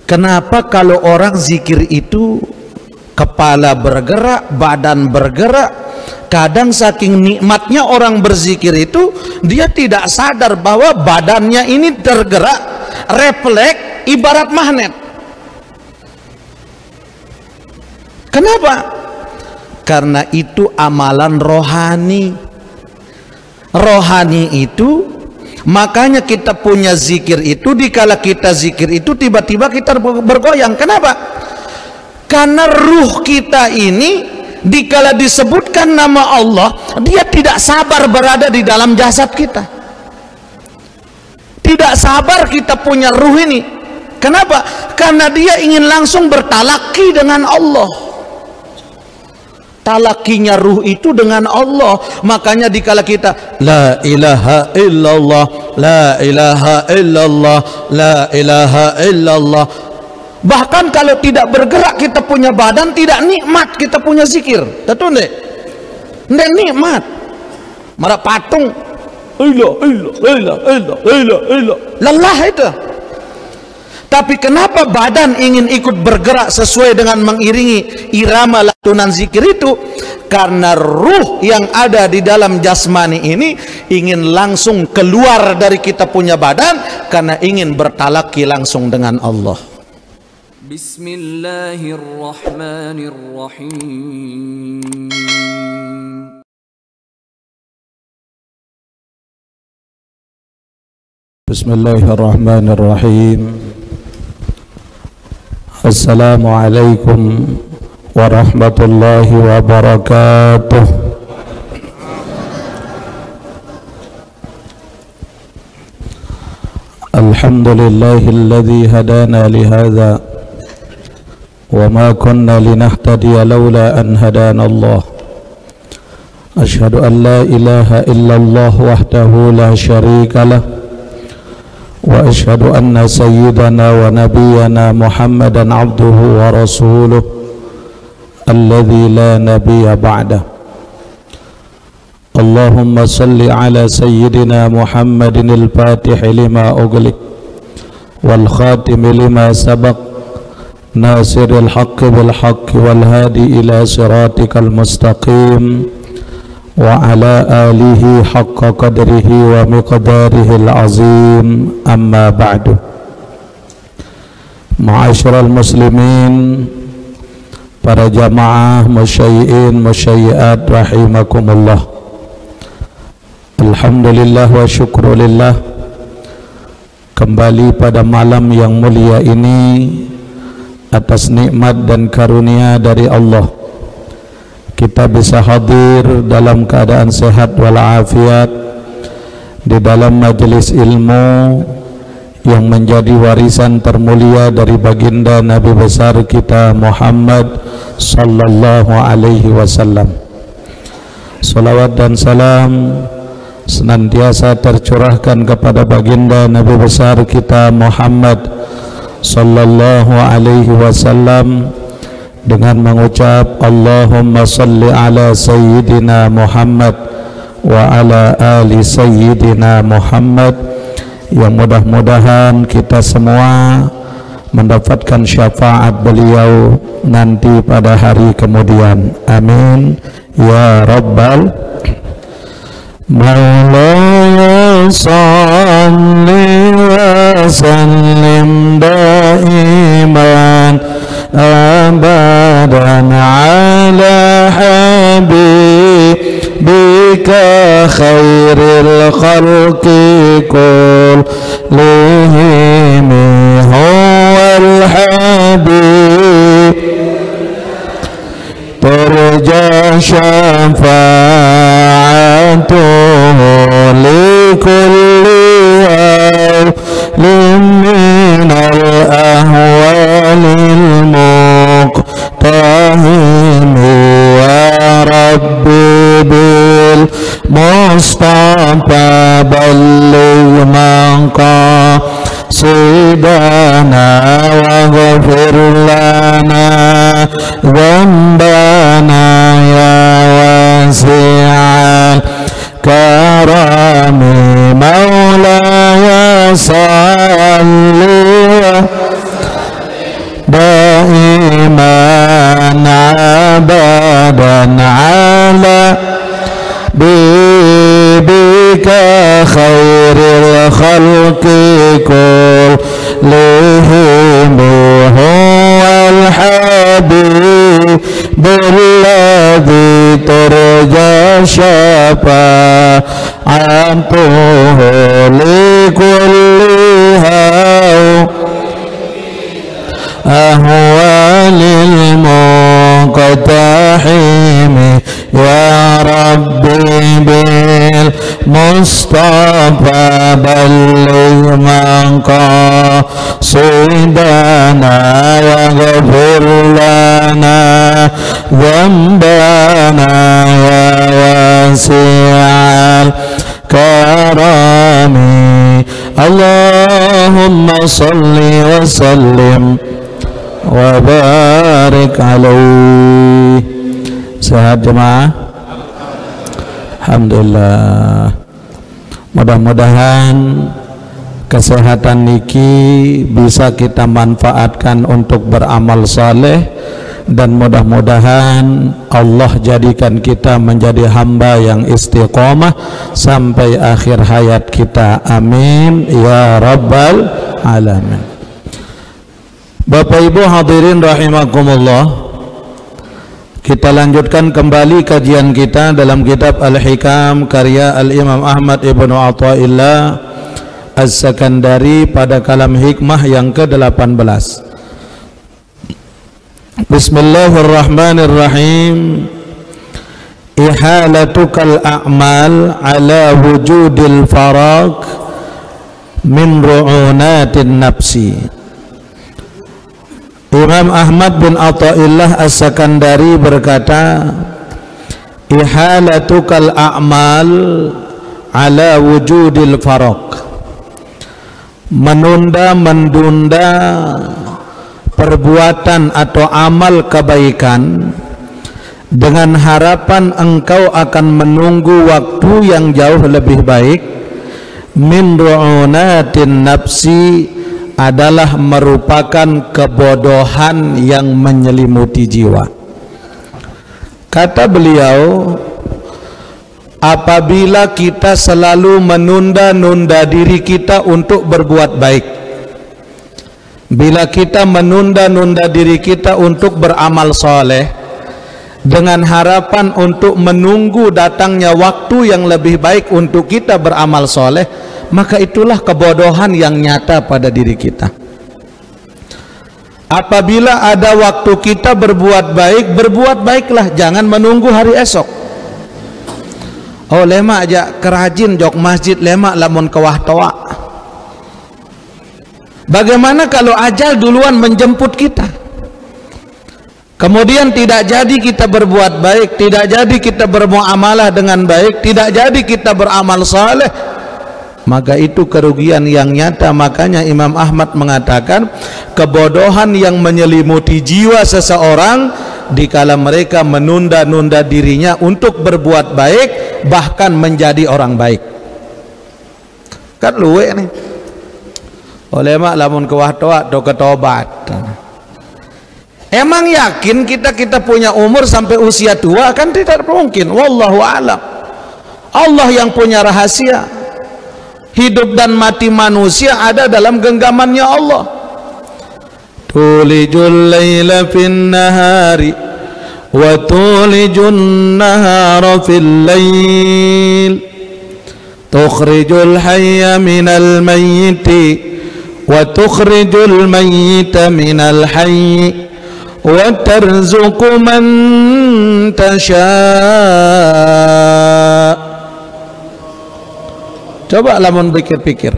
Kenapa kalau orang zikir itu kepala bergerak, badan bergerak? Kadang saking nikmatnya orang berzikir itu, dia tidak sadar bahwa badannya ini tergerak, refleks ibarat magnet. Kenapa? Karena itu amalan rohani. Rohani itu, makanya kita punya zikir itu, dikala kita zikir itu tiba-tiba kita bergoyang. Kenapa? Karena ruh kita ini dikala disebutkan nama Allah, dia tidak sabar berada di dalam jasad kita. Tidak sabar kita punya ruh ini. Kenapa? Karena dia ingin langsung bertalaki dengan Allah. Talakinya ruh itu dengan Allah. Makanya dikala kita la ilaha illallah, la ilaha illallah, la ilaha illallah, bahkan kalau tidak bergerak kita punya badan, tidak nikmat kita punya zikir. Betul enggak? Enggak nikmat. Malah patung lelah itu. Tapi kenapa badan ingin ikut bergerak sesuai dengan mengiringi irama lantunan zikir itu? Karena ruh yang ada di dalam jasmani ini ingin langsung keluar dari kita punya badan, karena ingin bertalaki langsung dengan Allah. Bismillahirrahmanirrahim. Bismillahirrahmanirrahim. Assalamualaikum warahmatullahi wabarakatuh. Alhamdulillahilladzi hadana lihadza wa ma kunna linahtadiya laula an hadana Allah. Asyhadu an la ilaha illallah wahdahu la syarika lah, wa asyhadu anna sayyidana wa nabiyyana Muhammadan abduhu wa rasuluh alladzi la nabiyya ba'dah. Allahumma salli ala sayyidina Muhammadin al-fatih lima ughliq wal khatim lima sabaq nasiril haqqi bil haqqi wal hadi ila siratikal mustaqim wa ala alihi haqqa qadrihi wa miqdarihil azim, amma ba'du. Ma'asyiral muslimin, para jamaah musyayyi'in musyayyi'at rahimakumullah. Alhamdulillah wa syukrulillah, kembali pada malam yang mulia ini atas nikmat dan karunia dari Allah, kita bisa hadir dalam keadaan sehat walafiat di dalam majelis ilmu yang menjadi warisan termulia dari baginda Nabi besar kita Muhammad sallallahu alaihi wasallam. Salawat dan salam senantiasa tercurahkan kepada baginda Nabi besar kita Muhammad sallallahu alaihi wasallam dengan mengucap Allahumma salli ala sayyidina Muhammad wa ala ali sayyidina Muhammad, yang mudah-mudahan kita semua mendapatkan syafaat beliau nanti pada hari kemudian. Amin ya rabbal Maulaya salli wa sallim daiman abadan ala habibika khairil khalqi kullihim huwal habib turja syafa'atuhu likulli awlim minal ahwalil muqtahim wa rabbi bil mustafa balligh maqasidana wa ghafir lana dhanbana ya wasi'al karami maulaya salli daiman abadan ala bibika khairil khalqi kullihim huwal habib billadhi turja syafa'atuhu likulli ahwalil muqtahimi ya rabbi bil mustafa balligh maqasidana waghfir lana dzambana ya wasi'al karami Allahumma salli wa sallim wa barik alaihi. Sehat jemaah? Alhamdulillah. Mudah-mudahan kesehatan niki bisa kita manfaatkan untuk beramal saleh, dan mudah-mudahan Allah jadikan kita menjadi hamba yang istiqomah sampai akhir hayat kita. Amin ya rabbal alamin. Bapak Ibu hadirin rahimakumullah, kita lanjutkan kembali kajian kita dalam kitab Al-Hikam karya Al-Imam Ahmad Ibnu Athaillah As-Sakandari pada kalam hikmah yang ke-18. Bismillahirrahmanirrahim. Ihalatukal a'mal ala wujudil faraq min ru'unatin nafsi. Imam Ahmad bin Athaillah As-Sakandari berkata, ihalatukal a'mal ala wujudil faraq, menunda-mendunda perbuatan atau amal kebaikan dengan harapan engkau akan menunggu waktu yang jauh lebih baik, min ru'unatin nafsi, adalah merupakan kebodohan yang menyelimuti jiwa. Kata beliau, apabila kita selalu menunda-nunda diri kita untuk berbuat baik, bila kita menunda-nunda diri kita untuk beramal soleh dengan harapan untuk menunggu datangnya waktu yang lebih baik untuk kita beramal soleh, maka itulah kebodohan yang nyata pada diri kita. Apabila ada waktu kita berbuat baik, berbuat baiklah, jangan menunggu hari esok. Oh lemak aja kerajin jok masjid, lemak lamun kawah toa. Bagaimana kalau ajal duluan menjemput kita, kemudian tidak jadi kita berbuat baik, tidak jadi kita bermuamalah dengan baik, tidak jadi kita beramal saleh, maka itu kerugian yang nyata. Makanya Imam Ahmad mengatakan, kebodohan yang menyelimuti jiwa seseorang dikala mereka menunda-nunda dirinya untuk berbuat baik, bahkan menjadi orang baik. Kan luwe nih, oleh mak lamun kewah toa do ketobat. Emang yakin kita punya umur sampai usia tua? Kan tidak mungkin. Wallahu a'lam. Allah yang punya rahasia. Hidup dan mati manusia ada dalam genggamannya Allah. Tulijul laila fin nahari wa tulijun nahara fil lail, tukhrijul hayya minal mayyiti wa tukhrijul mayyita minal hayyi wa tarzuqu man tasha'. Coba lamun pikir-pikir,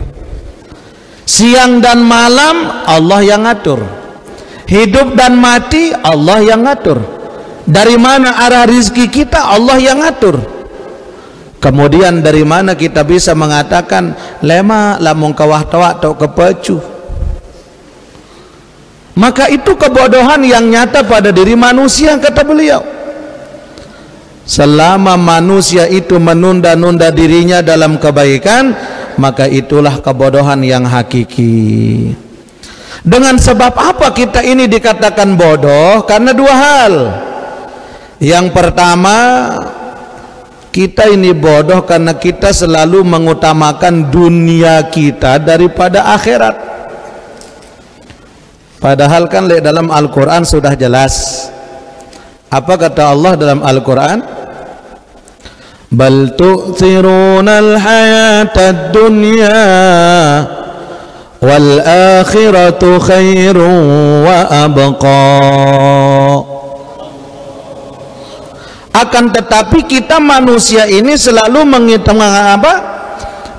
siang dan malam Allah yang ngatur, hidup dan mati Allah yang ngatur, dari mana arah rizki kita Allah yang ngatur. Kemudian dari mana kita bisa mengatakan lema lamun kawah tawa atau kepecu? Maka itu kebodohan yang nyata pada diri manusia, kata beliau. Selama manusia itu menunda-nunda dirinya dalam kebaikan, maka itulah kebodohan yang hakiki. Dengan sebab apa kita ini dikatakan bodoh? Karena dua hal. Yang pertama, kita ini bodoh karena kita selalu mengutamakan dunia kita daripada akhirat. Padahal kan dalam Al-Quran sudah jelas. Apa kata Allah dalam Al-Quran? Bal tu'thirunal hayatad dunya wal akhiratu khairun wa abqa. Akan tetapi kita manusia ini selalu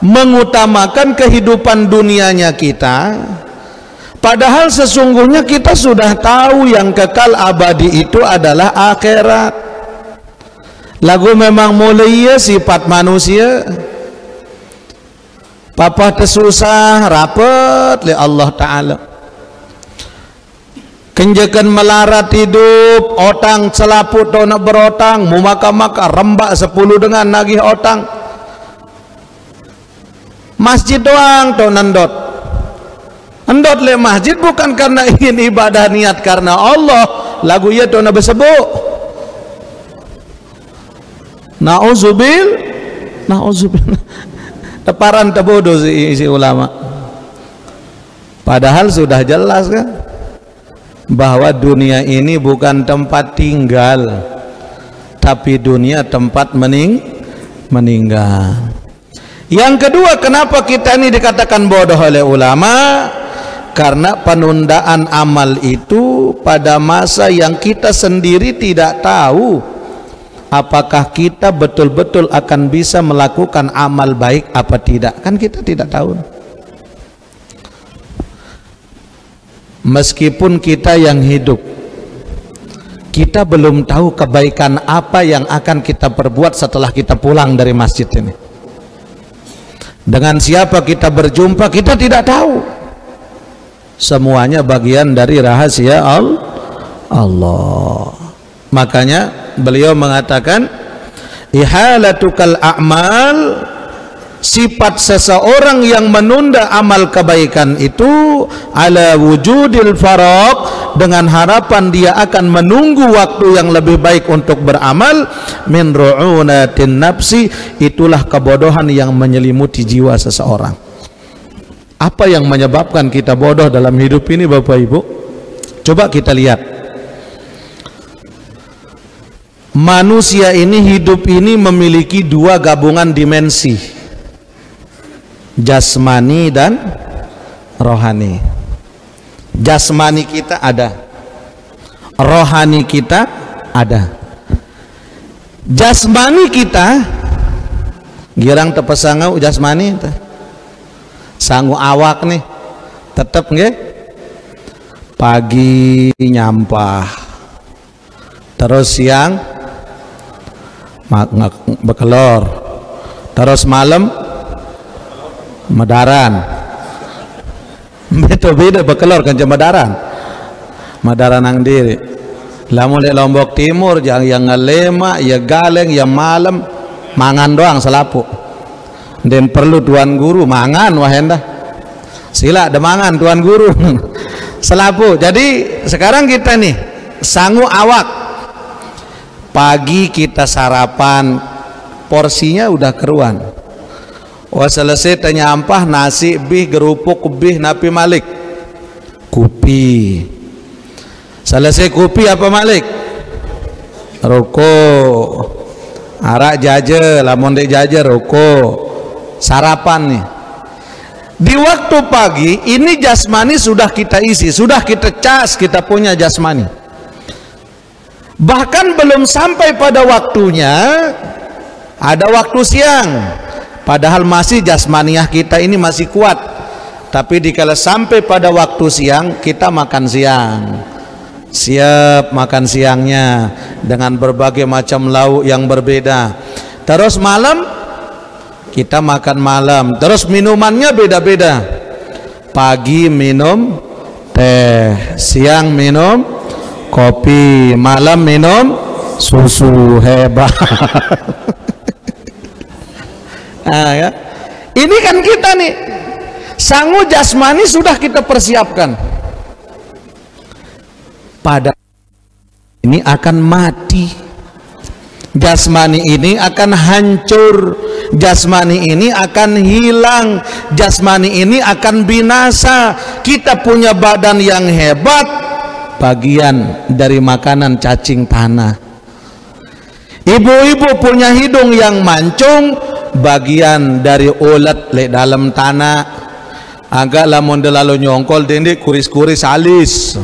mengutamakan kehidupan dunianya kita, padahal sesungguhnya kita sudah tahu yang kekal abadi itu adalah akhirat. Lagu memang mulia sifat manusia, papa tersusah rapet le Allah Ta'ala, kenjakan melarat hidup otang selaput to nak berotang mu maka rembak 10 dengan nagih otang, masjid doang to nendot le masjid bukan karena ingin ibadah, niat karena Allah, lagu ya to na bersebut na'udzubillah teparan tebodoh si ulama. Padahal sudah jelas kan bahwa dunia ini bukan tempat tinggal, tapi dunia tempat meninggal. Yang kedua, kenapa kita ini dikatakan bodoh oleh ulama? Karena penundaan amal itu pada masa yang kita sendiri tidak tahu apakah kita betul-betul akan bisa melakukan amal baik apa tidak. Kan kita tidak tahu. Meskipun kita yang hidup, kita belum tahu kebaikan apa yang akan kita perbuat setelah kita pulang dari masjid ini. Dengan siapa kita berjumpa kita tidak tahu. Semuanya bagian dari rahasia Allah. Makanya beliau mengatakan ihalatukal a'mal, sifat seseorang yang menunda amal kebaikan itu ala wujudil faraq, dengan harapan dia akan menunggu waktu yang lebih baik untuk beramal, min ru'unatin nafsi, itulah kebodohan yang menyelimuti jiwa seseorang. Apa yang menyebabkan kita bodoh dalam hidup ini Bapak Ibu? Coba kita lihat. Manusia ini, hidup ini memiliki dua gabungan dimensi, jasmani dan rohani. Jasmani kita ada, rohani kita ada. Jasmani kita girang tepesangau jasmani sanggup awak nih tetep nggih, pagi nyampah, terus siang bekelor, terus malam medaran. Beda bekelor kan medaran. Medaran nang diri. Lamun di Lombok Timur yang ngelema, ya galeng, ya malam mangan doang selapu. Dan perlu tuan guru mangan wahendah. Sila ada mangan tuan guru. Selapu. Jadi sekarang kita nih sangu awak. Pagi kita sarapan, porsinya udah keruan. Wah selesai tanya ampah nasi bih gerupuk bih napi malik kupi. Selesai kupi apa malik? Rokok. Arak jaje, lamun dek jaje rokok. Sarapan nih. Di waktu pagi ini jasmani sudah kita isi, sudah kita cas, kita punya jasmani. Bahkan belum sampai pada waktunya, ada waktu siang. Padahal masih jasmaniah kita ini masih kuat. Tapi dikala sampai pada waktu siang, kita makan siang. Siap makan siangnya dengan berbagai macam lauk yang berbeda. Terus malam kita makan malam. Terus minumannya beda-beda. Pagi minum teh, siang minum kopi, malam minum susu. Hebat. Nah, ya. Ini kan kita nih sangu jasmani sudah kita persiapkan. pada ini akan mati, jasmani ini akan hancur, jasmani ini akan hilang, jasmani ini akan binasa. Kita punya badan yang hebat, bagian dari makanan cacing tanah. Ibu-ibu punya hidung yang mancung, bagian dari ulat le dalam tanah. Agak lamun lalu nyongkol dendek kuris-kuris alis,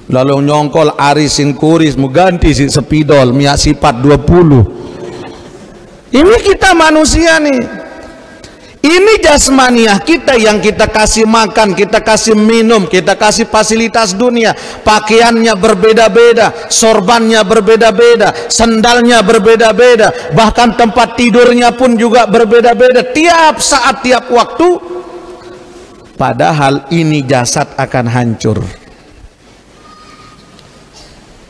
lalu nyongkol arisin kuris mengganti si sepidol minyak sifat 20. Ini kita manusia nih. Ini jasmaniah kita yang kita kasih makan, kita kasih minum, kita kasih fasilitas dunia. Pakaiannya berbeda-beda, sorbannya berbeda-beda, sandalnya berbeda-beda, bahkan tempat tidurnya pun juga berbeda-beda tiap saat, tiap waktu. Padahal ini jasad akan hancur.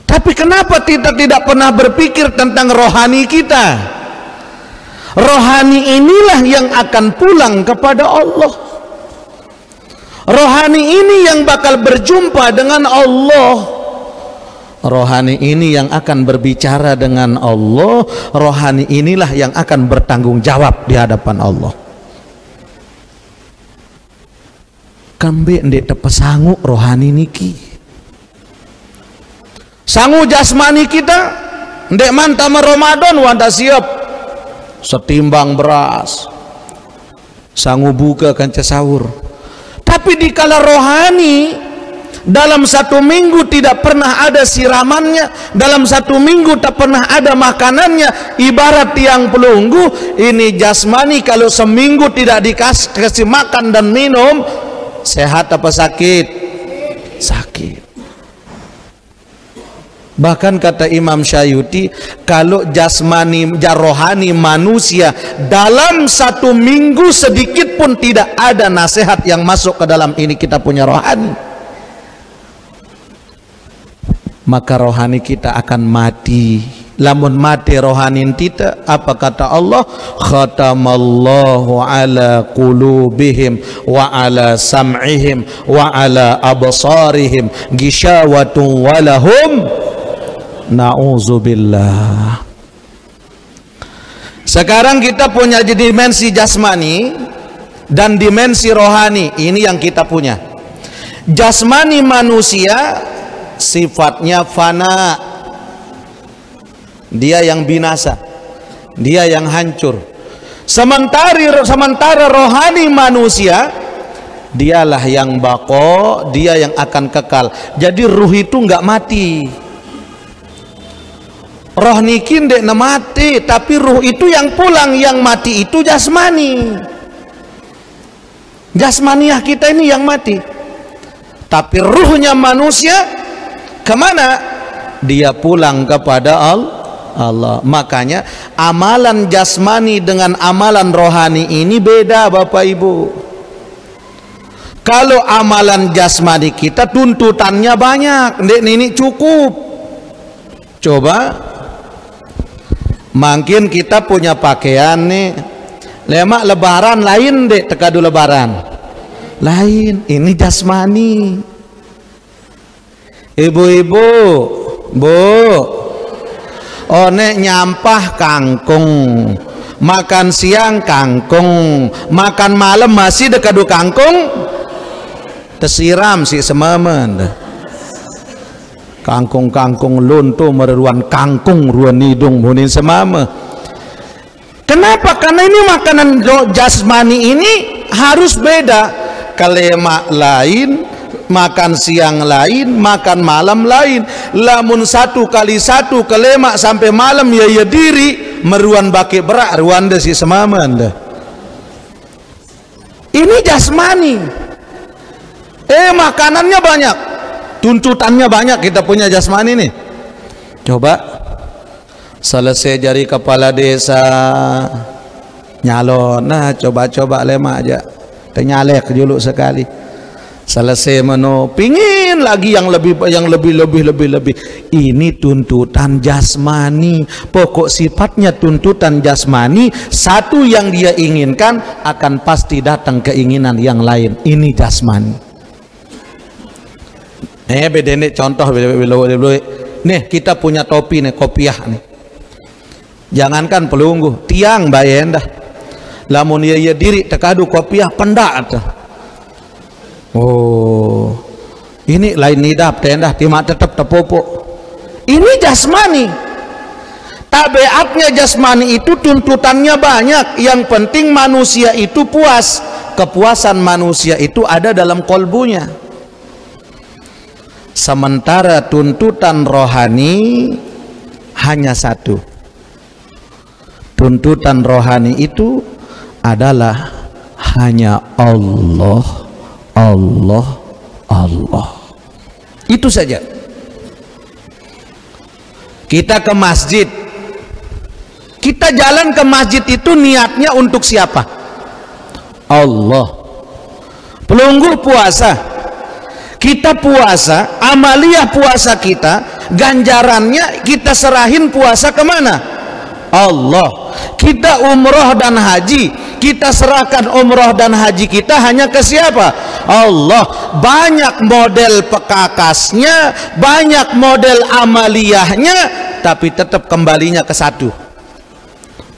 Tapi kenapa kita tidak pernah berpikir tentang rohani kita? Rohani inilah yang akan pulang kepada Allah. Rohani ini yang bakal berjumpa dengan Allah. Rohani ini yang akan berbicara dengan Allah. Rohani inilah yang akan bertanggung jawab di hadapan Allah. Kambe ndek tepe sangu rohani niki. Sangu jasmani kita ndek mantama Ramadan wanda siap setimbang beras, sangu buka kanca sahur. Tapi di kala rohani, dalam satu minggu tidak pernah ada siramannya, dalam satu minggu tak pernah ada makanannya, ibarat tiang pelunggu. Ini jasmani kalau seminggu tidak dikasih makan dan minum, sehat apa sakit? Sakit. Bahkan kata Imam Syayuti, kalau jasmani rohani manusia dalam satu minggu sedikit pun tidak ada nasihat yang masuk ke dalam ini kita punya rohani, maka rohani kita akan mati. Lamun mati rohani kita, apa kata Allah? Khatamallahu ala qulubihim wa ala sam'ihim wa ala absarihim gishawatun walahum na'udzubillah. Sekarang kita punya dimensi jasmani dan dimensi rohani. Ini yang kita punya. Jasmani manusia sifatnya fana, dia yang binasa, dia yang hancur. Sementara rohani manusia, dialah yang baqo, dia yang akan kekal. Jadi ruh itu nggak mati. Roh nikin dek mati, tapi ruh itu yang pulang, yang mati itu jasmani. Jasmaniah kita ini yang mati. Tapi ruhnya manusia kemana? Dia pulang kepada Allah. Makanya amalan jasmani dengan amalan rohani ini beda, Bapak Ibu. Kalau amalan jasmani kita tuntutannya banyak, ndek ini cukup. Coba makin kita punya pakaian nih, lemak lebaran lain dek, tekadu lebaran lain, ini jasmani. Ibu-ibu, bu, nek nyampah kangkung, makan siang kangkung, makan malam masih dekadu kangkung, tersiram si semamen. Kangkung-kangkung lunto meruan kangkung ruan hidung munin semama. Kenapa? Karena ini makanan jasmani ini harus beda. Kelemak lain, makan siang lain, makan malam lain. Lamun 1 kali 1 kelemak sampai malam ya diri meruan baki berak ruan si semama anda. Ini jasmani. Makanannya banyak, tuntutannya banyak, kita punya jasmani nih. Coba selesai jadi kepala desa nyalon, nah coba-coba lemak aja, ternyalek dulu sekali. Selesai menu, pingin lagi yang lebih. Ini tuntutan jasmani. Pokok sifatnya tuntutan jasmani. Satu yang dia inginkan akan pasti datang keinginan yang lain. Ini jasmani. Beda nih contoh nih kita punya topi nih, kopiah nih. Jangankan pelunggu, tiang bayen dah. Lamun ia diri tekadu kopiah pendak tuh. Oh, ini lain nidap tendah timak tetap tepopo. Ini jasmani. Tabiatnya jasmani itu tuntutannya banyak. Yang penting manusia itu puas. Kepuasan manusia itu ada dalam kolbunya. Sementara tuntutan rohani hanya satu. Tuntutan rohani itu adalah hanya Allah, Allah, Allah. Itu saja. Kita ke masjid, kita jalan ke masjid itu niatnya untuk siapa? Allah. Pelunggu puasa, kita puasa, amaliyah puasa kita, ganjarannya kita serahin puasa kemana? Allah. Kita umroh dan haji, kita serahkan umroh dan haji kita hanya ke siapa? Allah. Banyak model pekakasnya, banyak model amaliyahnya, tapi tetap kembalinya ke satu,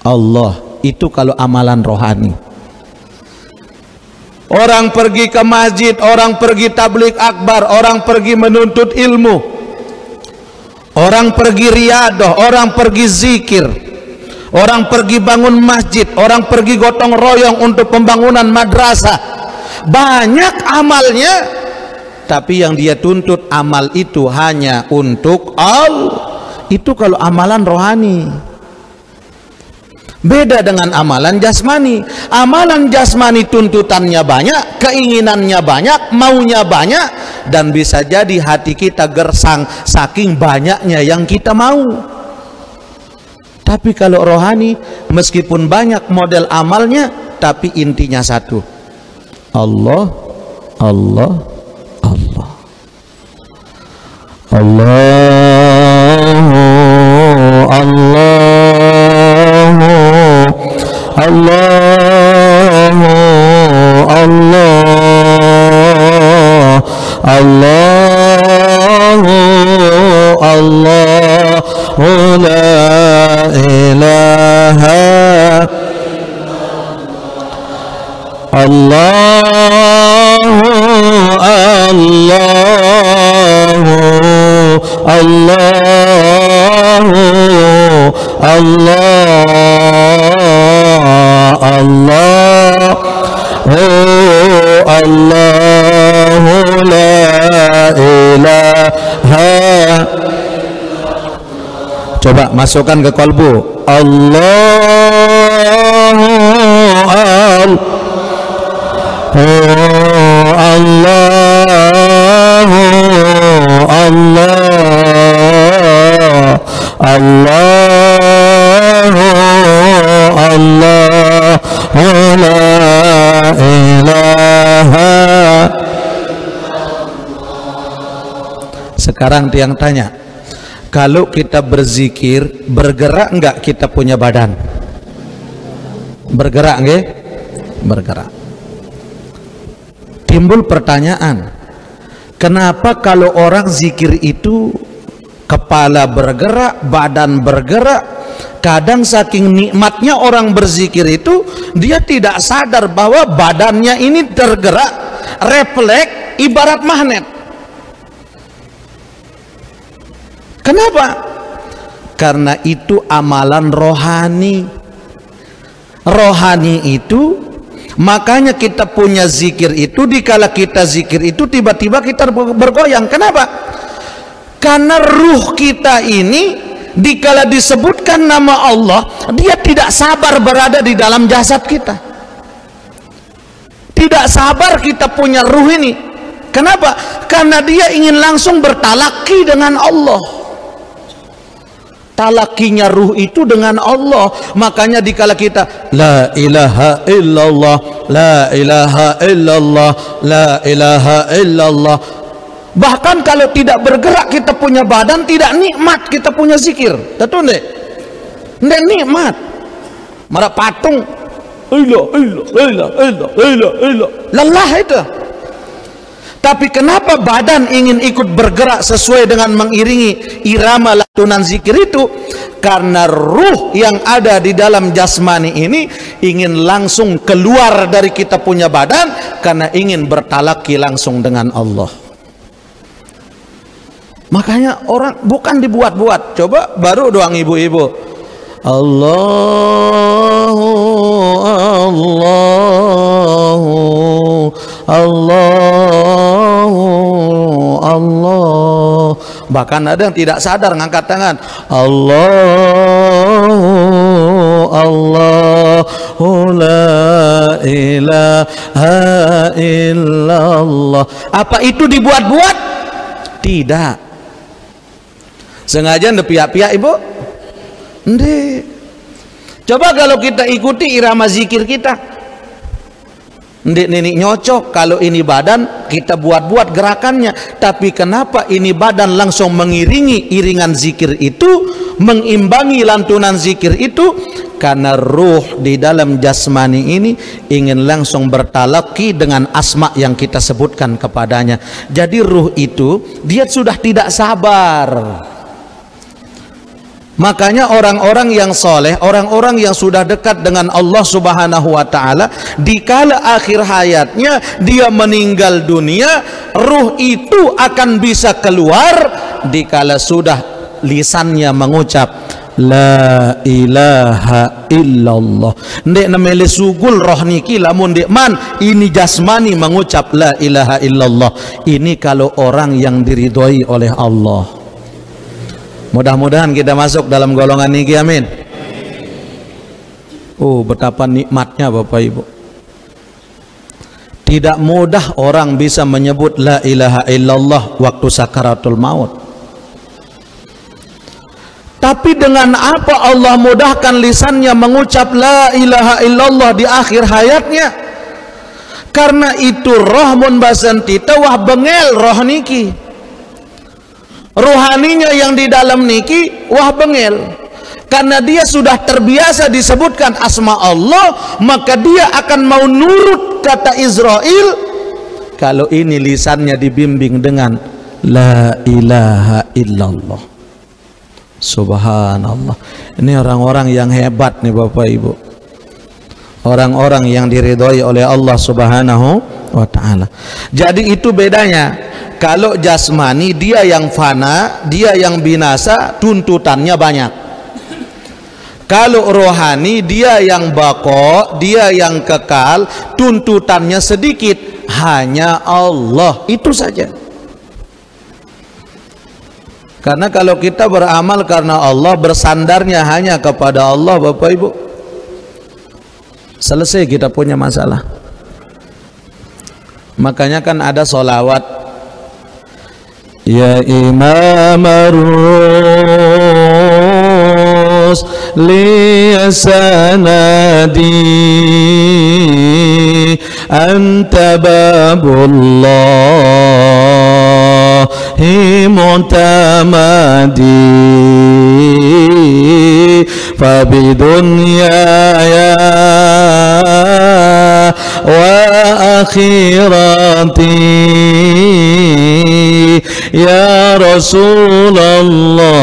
Allah. Itu kalau amalan rohani. Orang pergi ke masjid, orang pergi tabligh akbar, orang pergi menuntut ilmu, orang pergi riadah, orang pergi zikir, orang pergi bangun masjid, orang pergi gotong royong untuk pembangunan madrasah. Banyak amalnya, tapi yang dia tuntut amal itu hanya untuk Allah. Itu kalau amalan rohani. Beda dengan amalan jasmani. Amalan jasmani tuntutannya banyak, keinginannya banyak, maunya banyak, dan bisa jadi hati kita gersang saking banyaknya yang kita mau. Tapi kalau rohani, meskipun banyak model amalnya, tapi intinya satu, Allah, Allah, Allah. Allah, Allah, Allah, Allah, Allah, Allah, la ilaha Allah, Allah, Allah, Allah, Allah, la ilaha. Coba masukkan ke kalbu. Allah, Allah, Allah, Allah, Allah, la ilaha. Sekarang tiang tanya, kalau kita berzikir, bergerak enggak kita punya badan? Bergerak enggak? Bergerak. Timbul pertanyaan, kenapa kalau orang zikir itu kepala bergerak, badan bergerak? Kadang saking nikmatnya orang berzikir itu, dia tidak sadar bahwa badannya ini tergerak, refleks ibarat magnet. Kenapa? Karena itu amalan rohani. Rohani itu, makanya kita punya zikir itu, dikala kita zikir itu tiba-tiba kita bergoyang. Kenapa? Karena ruh kita ini dikala disebutkan nama Allah, dia tidak sabar berada di dalam jasad kita. Tidak sabar kita punya ruh ini. Kenapa? Karena dia ingin langsung bertalaki dengan Allah. Talakinya ruh itu dengan Allah. Makanya dikala kita la ilaha illallah, la ilaha illallah, la ilaha illallah, bahkan kalau tidak bergerak kita punya badan, tidak nikmat kita punya zikir. Betul deh? Nggak nikmat. Marah patung lelah itu. Tapi kenapa badan ingin ikut bergerak sesuai dengan mengiringi irama lantunan zikir itu? Karena ruh yang ada di dalam jasmani ini ingin langsung keluar dari kita punya badan, karena ingin bertalaki langsung dengan Allah. Makanya orang bukan dibuat-buat. Coba baru doang ibu-ibu, Allahu Allahu Allahu Allah. Bahkan ada yang tidak sadar ngangkat tangan, Allahu Allahu la ilaha illallah. Apa itu dibuat-buat? Tidak. Sengaja nde piak-piak ibu? Nde. Coba kalau kita ikuti irama zikir kita, ndik nenek nyocok. Kalau ini badan kita buat-buat gerakannya, tapi kenapa ini badan langsung mengiringi iringan zikir itu, mengimbangi lantunan zikir itu? Karena ruh di dalam jasmani ini ingin langsung bertalaki dengan asma yang kita sebutkan kepadanya. Jadi ruh itu dia sudah tidak sabar. Makanya orang-orang yang soleh, orang-orang yang sudah dekat dengan Allah Subhanahu wa ta'ala, dikala akhir hayatnya dia meninggal dunia, ruh itu akan bisa keluar dikala sudah lisannya mengucap la ilaha illallah. Ndek namele sugul roh niki lamun ndek man ini jasmani mengucap la ilaha illallah. Ini kalau orang yang diridhoi oleh Allah. Mudah-mudahan kita masuk dalam golongan niki, amin. Oh, betapa nikmatnya Bapak Ibu. Tidak mudah orang bisa menyebut la ilaha illallah waktu sakaratul maut. Tapi dengan apa Allah mudahkan lisannya mengucap la ilaha illallah di akhir hayatnya? Karena itu roh mun basan tita wah bengel roh niki. Ruhaninya yang di dalam niki wah bengel, karena dia sudah terbiasa disebutkan asma Allah, maka dia akan mau nurut kata Israel kalau ini lisannya dibimbing dengan la ilaha illallah. Subhanallah. Ini orang-orang yang hebat nih Bapak Ibu, orang-orang yang diridhoi oleh Allah Subhanahu wa ta'ala. Jadi itu bedanya. Kalau jasmani dia yang fana, dia yang binasa, tuntutannya banyak. Kalau rohani dia yang bako, dia yang kekal, tuntutannya sedikit, hanya Allah, itu saja. Karena kalau kita beramal karena Allah, bersandarnya hanya kepada Allah Bapak Ibu, selesai kita punya masalah. Makanya kan ada sholawat, ya Imam ar-rus li sanadi anta babullahi mu'tamadi fabidunyaya wa akhirati ya Rasulullah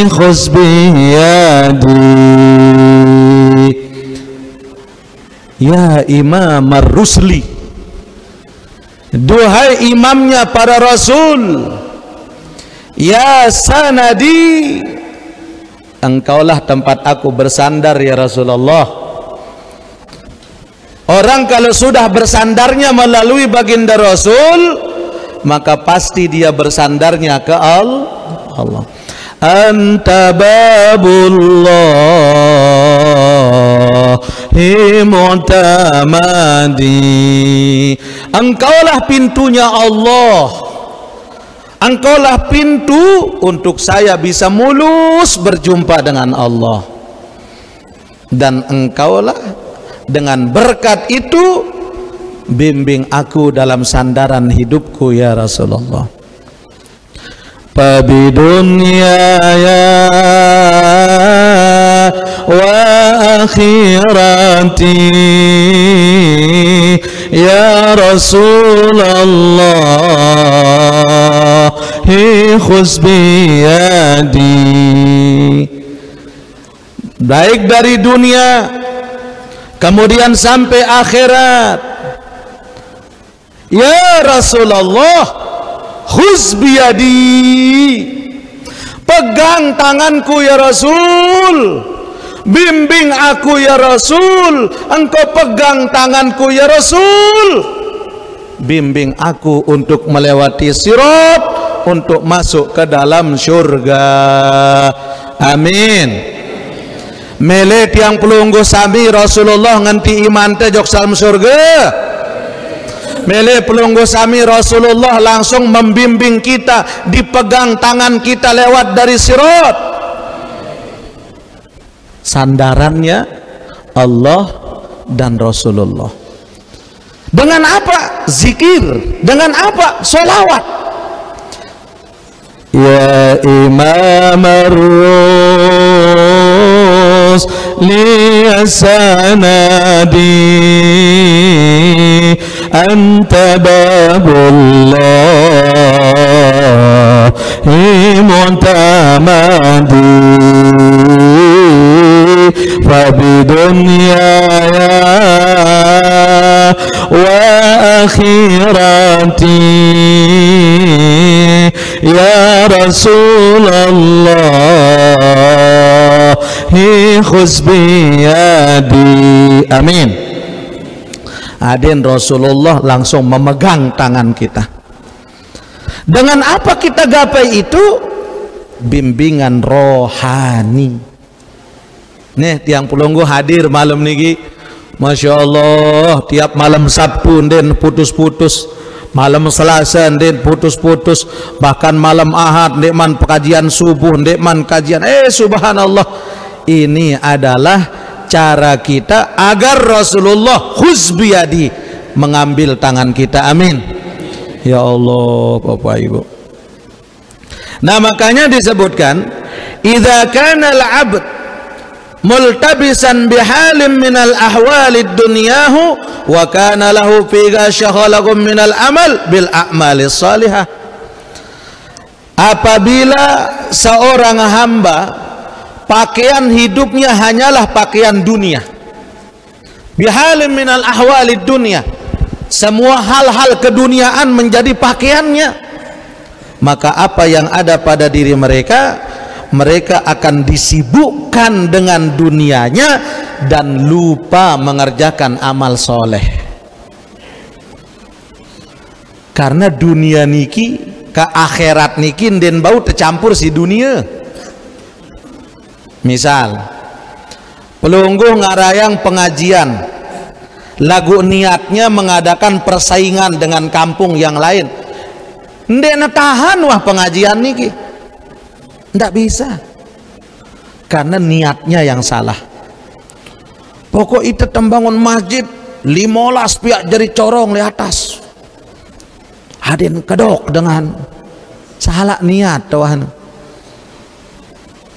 khus biyadi. Ya Imam ar-Rusli, duhai imamnya para rasul, ya sanadi, engkaulah tempat aku bersandar ya Rasulullah. Orang kalau sudah bersandarnya melalui baginda Rasul, maka pasti dia bersandarnya ke Allah. Anta babullahi mu'tamadi, engkaulah pintunya Allah, engkaulah pintu untuk saya bisa mulus berjumpa dengan Allah, dan engkaulah dengan berkat itu bimbing aku dalam sandaran hidupku ya Rasulullah. Pabidunyaya wa akhirati ya Rasulullah khuz biyadi. Baik dari dunia kemudian sampai akhirat, ya Rasulullah khuz biyadi, pegang tanganku ya Rasul, bimbing aku ya Rasul, engkau pegang tanganku ya Rasul, bimbing aku untuk melewati sirat, untuk masuk ke dalam surga. Amin. Mele tiang pelunggu sami Rasulullah nganti iman teh jok salam surga. Mele pelunggu sami Rasulullah langsung membimbing kita, dipegang tangan kita lewat dari sirat. Sandarannya Allah dan Rasulullah. Dengan apa? Zikir. Dengan apa? Sholawat. Ya Imam ar-Rus li sanadi anta babullah mu'tamadi fa bidunyaya wa akhirati ya Rasulullah khuz biyadi. Amin. Adin Rasulullah langsung memegang tangan kita. Dengan apa kita gapai itu? Bimbingan rohani. Nih tiang pelunggu hadir malam niki, Masya Allah, tiap malam Sabtu den putus-putus, malam Selasa den putus-putus, bahkan malam Ahad ndekman pengajian subuh, ndekman kajian. Subhanallah, ini adalah cara kita agar Rasulullah khuz biyadi, mengambil tangan kita. Amin. Ya Allah, Bapak Ibu. Nah makanya disebutkan idza kana al-'abd multabisan bihalim minal ahwalid dunyahu wa kana lahu fiha syaghalun minal amal bil a'malis salihah. Apabila seorang hamba pakaian hidupnya hanyalah pakaian dunia, bihalim minal ahwalid dunya, semua hal-hal keduniaan menjadi pakaiannya, maka apa yang ada pada diri mereka, mereka akan disibukkan dengan dunianya dan lupa mengerjakan amal soleh. Karena dunia niki ke akhirat niki den bau tercampur si dunia. Misal pelungguh ngarayang pengajian, lagu niatnya mengadakan persaingan dengan kampung yang lain, ndek tahan wah pengajian niki. Tidak bisa, karena niatnya yang salah. Pokok itu tembangun masjid 15 pihak jadi corong di atas, hadin kedok dengan salah niat. Tuhan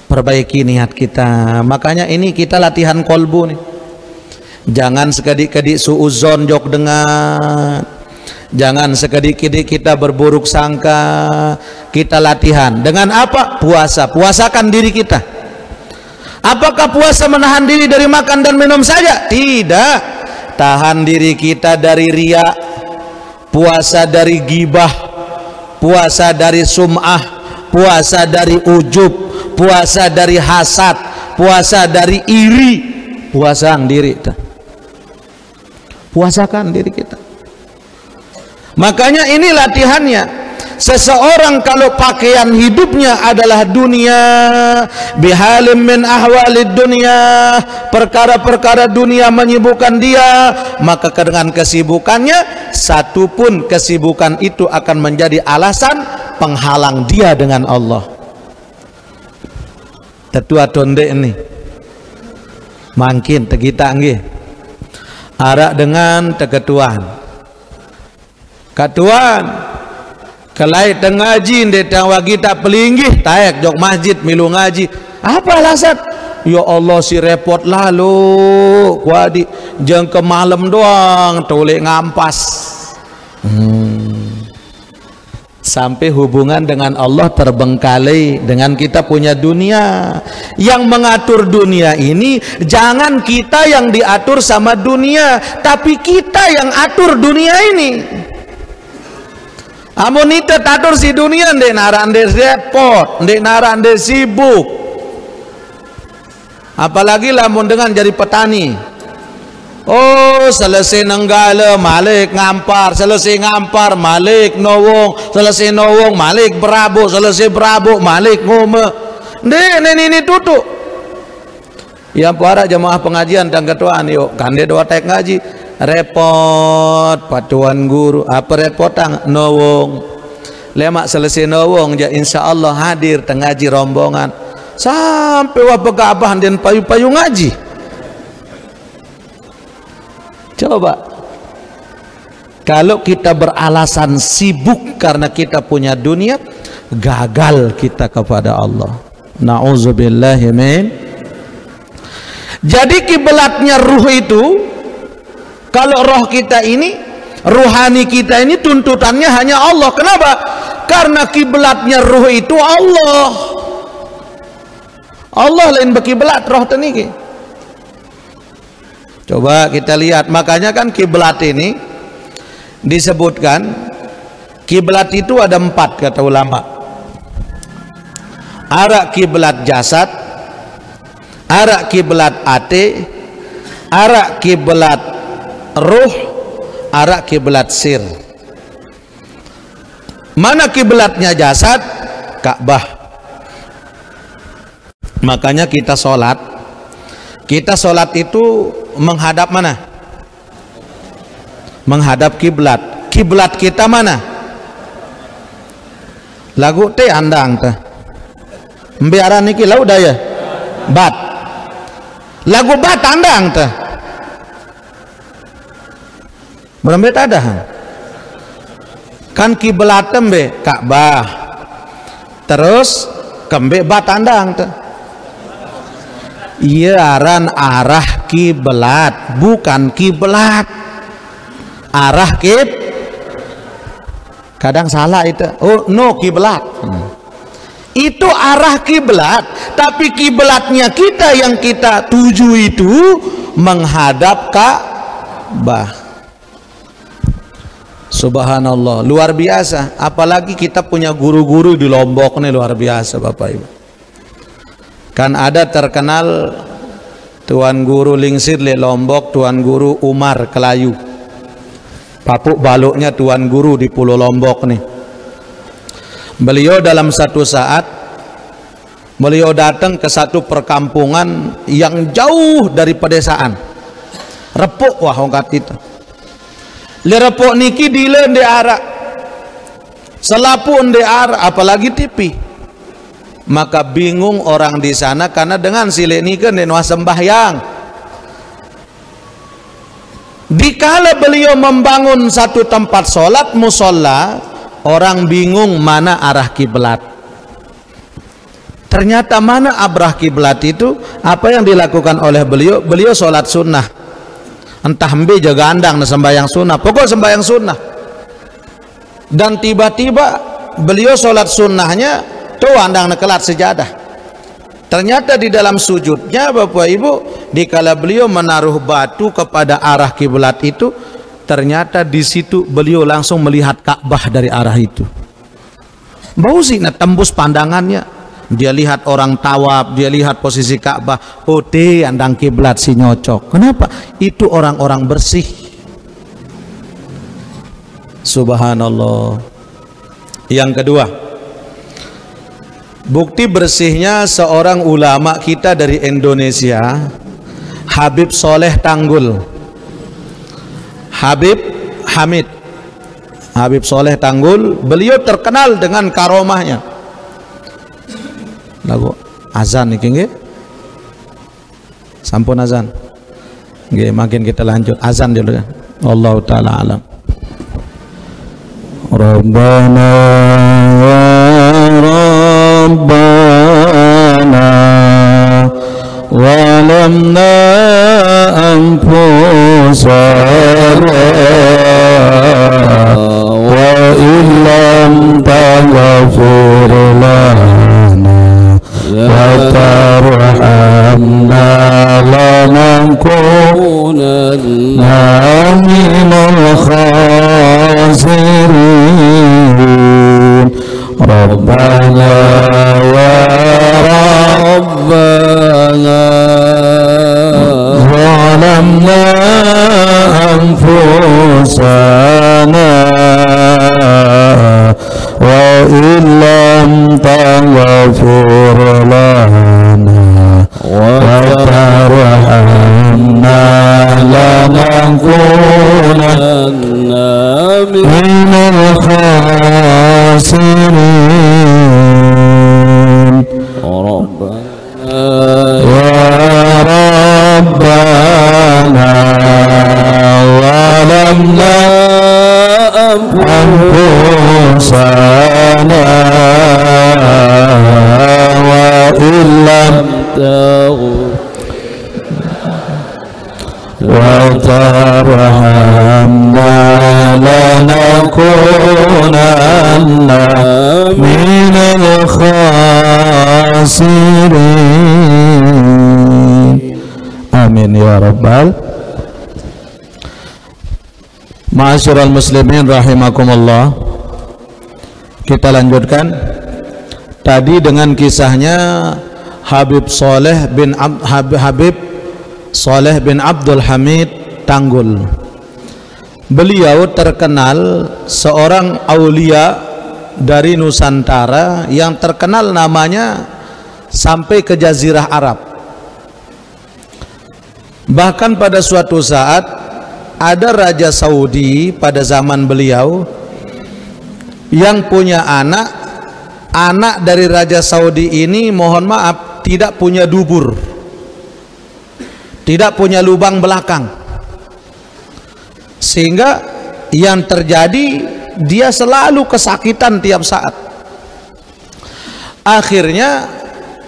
perbaiki niat kita. Makanya ini kita latihan kolbu nih. Jangan sekedik-kedik suuzon jok dengan, jangan sekedik-kedik kita berburuk sangka. Kita latihan dengan apa? Puasa. Puasakan diri kita. Apakah puasa menahan diri dari makan dan minum saja? Tidak. Tahan diri kita dari riya, puasa dari gibah, puasa dari sum'ah, puasa dari ujub, puasa dari hasad, puasa dari iri. Puasakan diri kita. Puasakan diri kita. Makanya ini latihannya. Seseorang kalau pakaian hidupnya adalah dunia, bihalim min ahwalid dunia, perkara-perkara dunia menyibukkan dia, maka dengan kesibukannya, satu pun kesibukan itu akan menjadi alasan penghalang dia dengan Allah. Tetua tonde ini makin tegita nggih arak dengan teketuan katuan kelai tengaji ndetang wagi tak pelinggih taek jok masjid milu ngaji. Apa alasan? ya Allah si repot lalu kuadi jeng ke malam doang tolek ngampas. Sampai hubungan dengan Allah terbengkalai dengan kita punya dunia. Yang mengatur dunia ini jangan kita yang diatur sama dunia, tapi kita yang atur dunia ini. Amun itu atur si dunia ndek naran ndek repot, ndek naran ndek sibuk. Apalagi lamun dengan jadi petani. Oh, selesai nenggala malik ngampar, selesai ngampar malik nowong, selesai nowong malik berabuk, selesai berabuk malik ngome. Ini tutup. Yang para jemaah pengajian dan ketuaan yuk kande doa tek ngaji repot patuan guru apa repot tang nowong. Lemak selesai nowong ya insyaallah hadir tengaji rombongan sampai wapegabah dan payu-payu ngaji. Coba kalau kita beralasan sibuk karena kita punya dunia, gagal kita kepada Allah. Na'udzubillahi min. Jadi kiblatnya ruh itu, kalau roh kita ini, ruhani kita ini tuntutannya hanya Allah. Kenapa? Karena kiblatnya ruh itu Allah. Allah lain berkiblat roh teniki. Coba kita lihat, makanya kan kiblat ini disebutkan kiblat itu ada 4 kata ulama. Arah kiblat jasad, arah kiblat ate, arah kiblat ruh, arah kiblat sir. Mana kiblatnya jasad? Ka'bah. Makanya kita sholat itu menghadap mana? Menghadap kiblat. Kiblat kita mana? Lagu teh andang teh. Biaran niki lau daya. Bat. Lagu bat andang teh. Berembet ada. Kan kiblat tembe Ka'bah. Terus kembe bat andang teh. Iya aran arah kiblat bukan kiblat, arah kadang salah itu. Oh no kiblat itu arah kiblat, tapi kiblatnya kita yang kita tuju itu menghadap Ka'bah. Subhanallah, luar biasa. Apalagi kita punya guru-guru di Lombok nih, luar biasa Bapak Ibu. Kan ada terkenal Tuan Guru Lingsir le Lombok, Tuan Guru Umar Kelayu. Papuk baluknya Tuan Guru di Pulau Lombok nih. Beliau dalam satu saat beliau datang ke satu perkampungan yang jauh dari pedesaan. Repuk wah ongkat itu. Le repuk niki dile ndek arak. Selapu ndek arak apalagi tipi. Maka bingung orang di sana karena dengan silek nike denwa sembahyang. Dikala beliau membangun satu tempat sholat musola, orang bingung mana arah kiblat. Ternyata mana arah kiblat itu? Apa yang dilakukan oleh beliau? Beliau sholat sunnah. Entah mbe jaga andang sembahyang sunnah. Pokok sembahyang sunnah. Dan tiba-tiba beliau sholat sunnahnya tuh andang nekelat sejadah. Ternyata di dalam sujudnya Bapak Ibu, dikala beliau menaruh batu kepada arah kiblat itu, ternyata di situ beliau langsung melihat Ka'bah dari arah itu. Bau sih tembus pandangannya. Dia lihat orang tawaf, dia lihat posisi Ka'bah. Oh deh andang kiblat si nyocok. Kenapa? Itu orang-orang bersih. Subhanallah. Yang kedua, bukti bersihnya seorang ulama kita dari Indonesia, Habib Soleh Tanggul. Habib Soleh Tanggul, beliau terkenal dengan karomahnya. Lagu azan nih nggih. Sampun azan. Nggih, makin kita lanjut azan dulu ya. Wallahu taala alam. Rabbana Rabbana wa salat wa illam taghfir lana wa tarhamna lanakunanna minal khasirin. Rabbana ya Rabbana zalamna anfusana wa illam taghfir lana wa tarhamna lanakunanna minal khasirin. Rabbana zalamna anfusana wa illam wa tarhamna lanakunanna minal khasirin. Amin ya rabbal. Ma'asyiral muslimin rahimakumullah. Kita lanjutkan tadi dengan kisahnya Habib Saleh bin Abdul Hamid Tanggul. Beliau terkenal seorang aulia dari Nusantara yang terkenal namanya sampai ke Jazirah Arab. Bahkan pada suatu saat ada Raja Saudi pada zaman beliau yang punya anak dari Raja Saudi ini, mohon maaf, tidak punya dubur, tidak punya lubang belakang, sehingga yang terjadi dia selalu kesakitan tiap saat. Akhirnya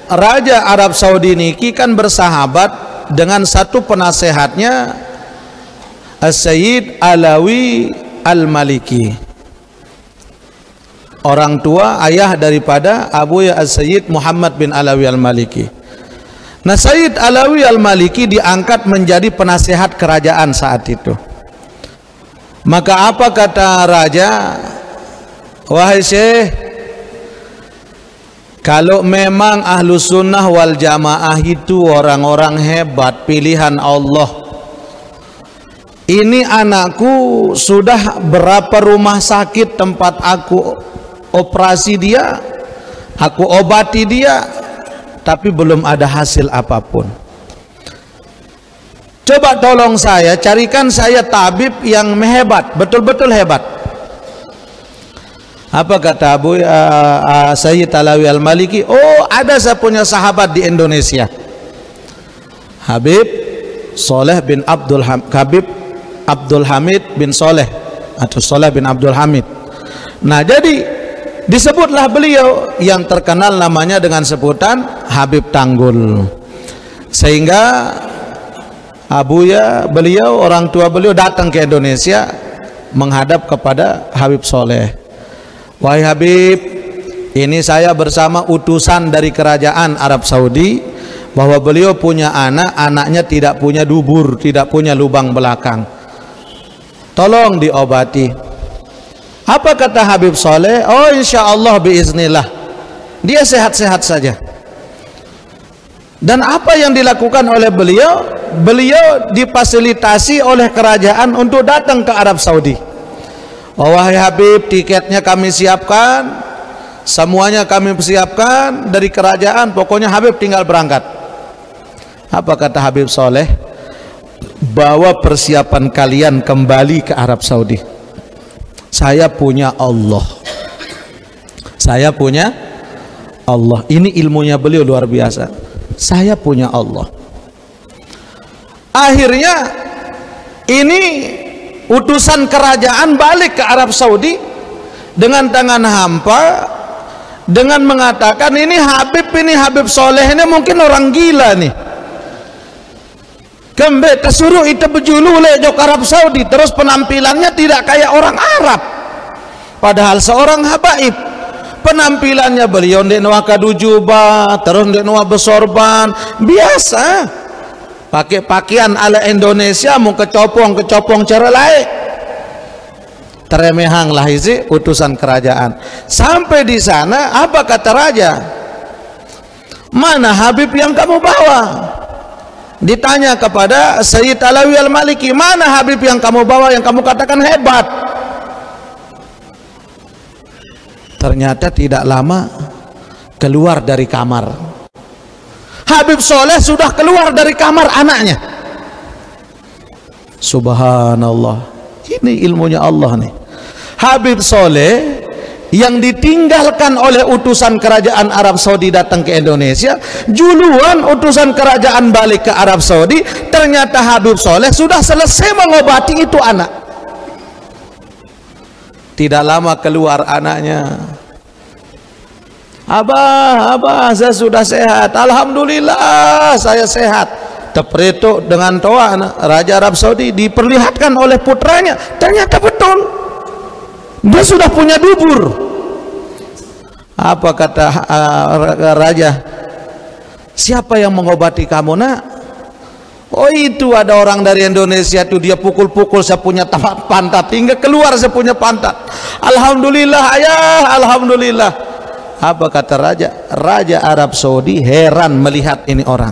Raja Arab Saudi niki kan bersahabat dengan satu penasehatnya, As-Sayyid Alawi Al-Maliki, orang tua ayah daripada Abu As-Sayyid Muhammad bin Alawi Al-Maliki. Nah, Sayyid Alawi Al-Maliki diangkat menjadi penasehat kerajaan saat itu. Maka apa kata raja? Wahai Syekh, kalau memang ahlu sunnah wal jamaah itu orang-orang hebat pilihan Allah, ini anakku sudah berapa rumah sakit tempat aku operasi dia, aku obati dia, tapi belum ada hasil apapun. Coba tolong saya, carikan saya tabib yang hebat, betul-betul hebat. Apa kata Abu Sayyid Alawi Al-Maliki? Oh, ada saya punya sahabat di Indonesia, Habib Saleh bin Abdul Hamid bin Saleh atau Saleh bin Abdul Hamid. Nah, jadi disebutlah beliau yang terkenal namanya dengan sebutan Habib Tanggul, sehingga beliau, orang tua beliau datang ke Indonesia menghadap kepada Habib Saleh. Wahai Habib, ini saya bersama utusan dari kerajaan Arab Saudi, bahwa beliau punya anaknya tidak punya dubur, tidak punya lubang belakang, tolong diobati. Apa kata Habib Saleh? Oh, insya Allah biiznillah, dia sehat-sehat saja. Dan apa yang dilakukan oleh beliau? Beliau difasilitasi oleh kerajaan untuk datang ke Arab Saudi. Oh, wahai Habib, tiketnya kami siapkan, semuanya kami siapkan dari kerajaan, pokoknya Habib tinggal berangkat. Apa kata Habib Saleh? Bawa persiapan kalian kembali ke Arab Saudi. Saya punya Allah, saya punya Allah. Ini ilmunya beliau luar biasa. Saya punya Allah. Akhirnya ini utusan kerajaan balik ke Arab Saudi dengan tangan hampa, dengan mengatakan ini Habib Saleh ini mungkin orang gila nih. Kembali tersuruh itu berjulu oleh jok Arab Saudi, terus penampilannya tidak kayak orang Arab, padahal seorang habaib. Penampilannya beliau ndek nuwa kadu jubah, terus ndek nuwa besorban, biasa. Pakai pakaian ala Indonesia, mau kecopong cara lain. Teremehang lah isi utusan kerajaan. Sampai di sana, apa kata raja? Mana Habib yang kamu bawa? Ditanya kepada Sayyid Alawi Al-Maliki, mana Habib yang kamu bawa, yang kamu katakan hebat? Ternyata tidak lama keluar dari kamar. Habib Soleh sudah keluar dari kamar anaknya. Subhanallah, ini ilmunya Allah nih. Habib Soleh yang ditinggalkan oleh utusan kerajaan Arab Saudi datang ke Indonesia, juluan utusan kerajaan balik ke Arab Saudi, ternyata Habib Soleh sudah selesai mengobati itu anak. Tidak lama keluar anaknya, Abah, saya sudah sehat, alhamdulillah saya sehat. Tepretuk dengan toa Raja Arab Saudi diperlihatkan oleh putranya, ternyata betul dia sudah punya dubur. Apa kata raja? Siapa yang mengobati kamu nak? Oh itu ada orang dari Indonesia tuh, dia pukul-pukul saya punya pantat hingga keluar saya punya pantat. Alhamdulillah ayah, alhamdulillah. Apa kata raja? Raja Arab Saudi heran melihat ini orang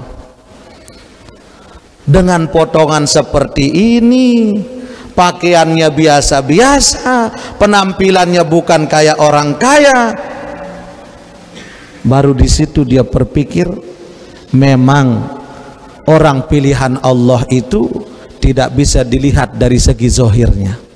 dengan potongan seperti ini, pakaiannya biasa-biasa, penampilannya bukan kayak orang kaya. Baru di situ dia berpikir, memang orang pilihan Allah itu tidak bisa dilihat dari segi zohirnya.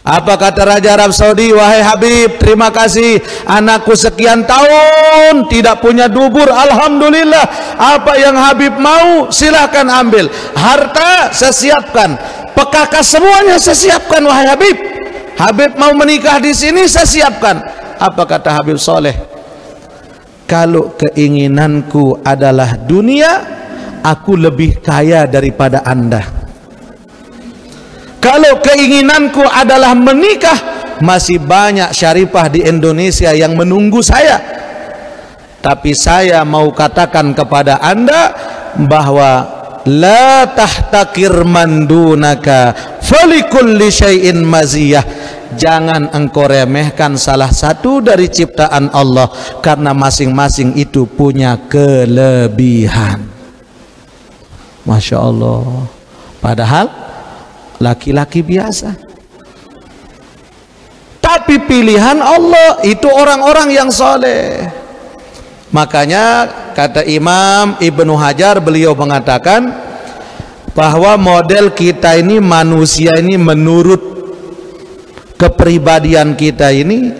Apa kata Raja Arab Saudi? Wahai Habib, terima kasih, anakku sekian tahun tidak punya dubur, alhamdulillah. Apa yang Habib mau silahkan ambil, harta saya siapkan, pekakas semuanya saya siapkan. Wahai Habib, Habib mau menikah di sini saya siapkan. Apa kata Habib Soleh? Kalau keinginanku adalah dunia, aku lebih kaya daripada Anda. Kalau keinginanku adalah menikah, masih banyak syarifah di Indonesia yang menunggu saya. Tapi saya mau katakan kepada Anda bahwa la tahtakir mandunaka falikulli syai'in maziyah. Jangan engkau remehkan salah satu dari ciptaan Allah, karena masing-masing itu punya kelebihan. Masya Allah. Padahal laki-laki biasa, tapi pilihan Allah itu orang-orang yang soleh. Makanya kata Imam Ibnu Hajar, beliau mengatakan bahwa model kita ini, manusia ini, menurut kepribadian kita ini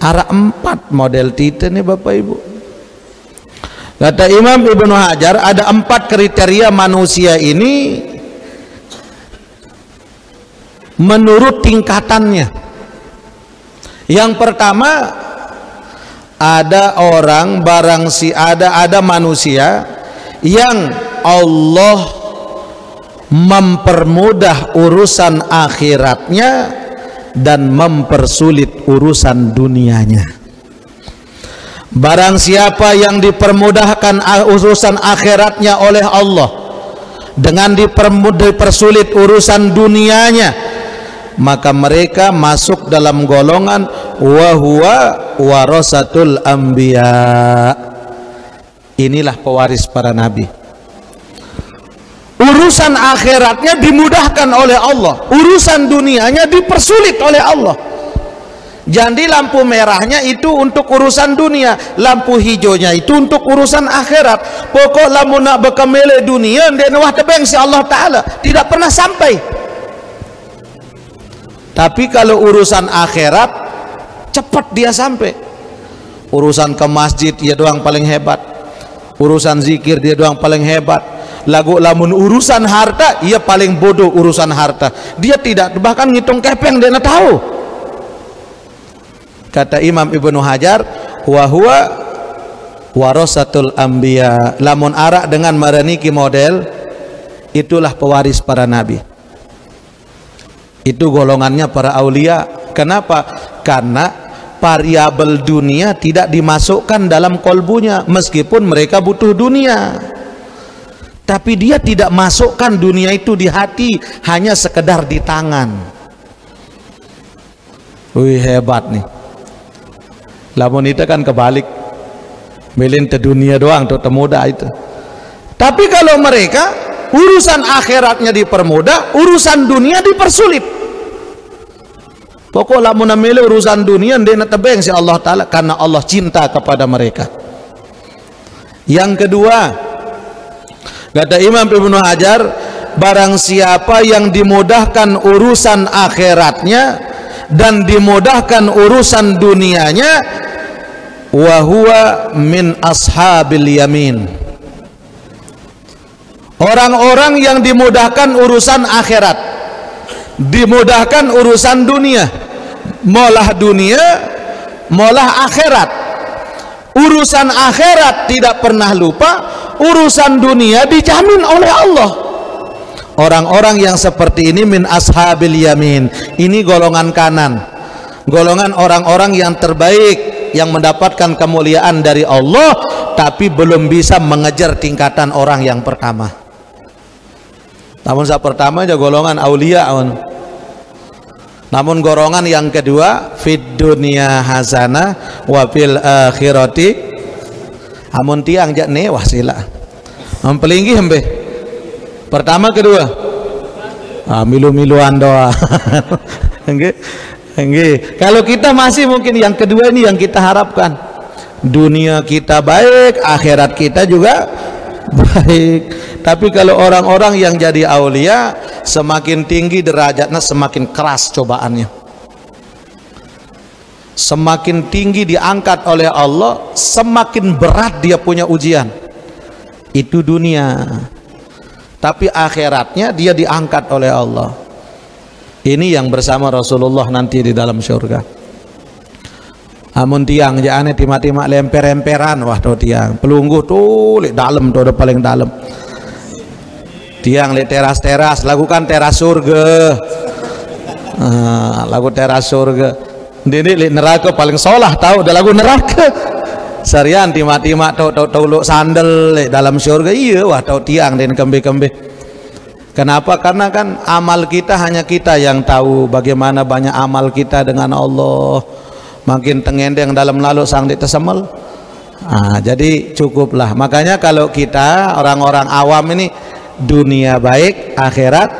ada 4 model kita nih Bapak Ibu. Kata Imam Ibnu Hajar ada 4 kriteria manusia ini menurut tingkatannya. Yang pertama, ada orang ada manusia yang Allah mempermudah urusan akhiratnya dan mempersulit urusan dunianya. Barang siapa yang dipermudahkan urusan akhiratnya oleh Allah dengan dipersulit urusan dunianya, maka mereka masuk dalam golongan wa huwa warasatul anbiya. Inilah pewaris para nabi. Urusan akhiratnya dimudahkan oleh Allah, urusan dunianya dipersulit oleh Allah. Jadi lampu merahnya itu untuk urusan dunia, lampu hijaunya itu untuk urusan akhirat. Pokok lamun nak bekemele dunia ndek wah tebeng si Allah Ta'ala, tidak pernah sampai. Tapi kalau urusan akhirat cepat dia sampai. Urusan ke masjid dia doang paling hebat, urusan zikir dia doang paling hebat. Lagu lamun urusan harta ia paling bodoh. Urusan harta dia tidak bahkan ngitung kepeng dia nak tahu. Kata Imam Ibnu Hajar, wa huwa warasatul anbiya. Lamun arak dengan maraniki model itulah pewaris para nabi. Itu golongannya para aulia. Kenapa? Karena variabel dunia tidak dimasukkan dalam kolbunya, meskipun mereka butuh dunia, tapi dia tidak masukkan dunia itu di hati, hanya sekedar di tangan. Wih, hebat nih. Lamun itu kan kebalik, milin te dunia doang tuh temuda itu. Tapi kalau mereka urusan akhiratnya dipermudah, urusan dunia dipersulit. Pokok lamun milih urusan dunia dia tebeng si Allah Ta'ala, karena Allah cinta kepada mereka. Yang kedua, kata Imam Ibnu Hajar, barang siapa yang dimudahkan urusan akhiratnya dan dimudahkan urusan dunianya, wa huwa min ashabil yamin. Orang-orang yang dimudahkan urusan akhirat, dimudahkan urusan dunia, molah dunia, molah akhirat. Urusan akhirat tidak pernah lupa, urusan dunia dijamin oleh Allah. Orang-orang yang seperti ini min ashabil yamin, ini golongan kanan, golongan orang-orang yang terbaik, yang mendapatkan kemuliaan dari Allah, tapi belum bisa mengejar tingkatan orang yang pertama. Namun yang pertama aja golongan aulia. Namun golongan yang kedua, fid dunya hasanah wa fil akhirati, amun tiang jak ne wasila. Mempelinggi hembe. Pertama kedua, milu-miluan doa. Enggak. Kalau kita masih mungkin yang kedua ini yang kita harapkan. Dunia kita baik, akhirat kita juga baik. Tapi kalau orang-orang yang jadi aulia, semakin tinggi derajatnya semakin keras cobaannya. Semakin tinggi diangkat oleh Allah, semakin berat dia punya ujian. Itu dunia. Tapi akhiratnya dia diangkat oleh Allah. Ini yang bersama Rasulullah nanti di dalam surga. Amun tiang jane tima-tima lemper-lemperan, wah tuh tiang pelungguh tuh lek dalam tuh udah paling dalam. Tiang lek teras-teras, lakukan teras surga. Lagu teras surga. Ini lek neraka paling solah tahu udah lagu neraka. Sarian tima-tima tuh luk sandal lek dalam surga. Iya wah tuh tiang den kembe-kembe. Kenapa? Karena kan amal kita hanya kita yang tahu bagaimana banyak amal kita dengan Allah. Makin tengendeng dalam lalu sang ditesemel. Jadi cukuplah. Makanya kalau kita orang-orang awam ini dunia baik, akhirat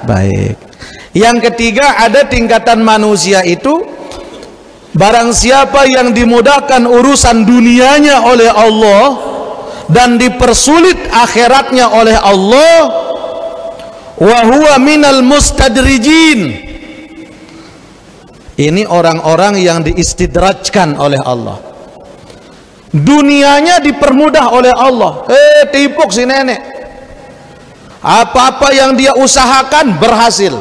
baik. Yang ketiga, ada tingkatan manusia itu, barang siapa yang dimudahkan urusan dunianya oleh Allah dan dipersulit akhiratnya oleh Allah, wa huwa minal mustadrijin. Ini orang-orang yang diistidrajkan oleh Allah. Dunianya dipermudah oleh Allah. Tipuk si nenek. Apa-apa yang dia usahakan berhasil.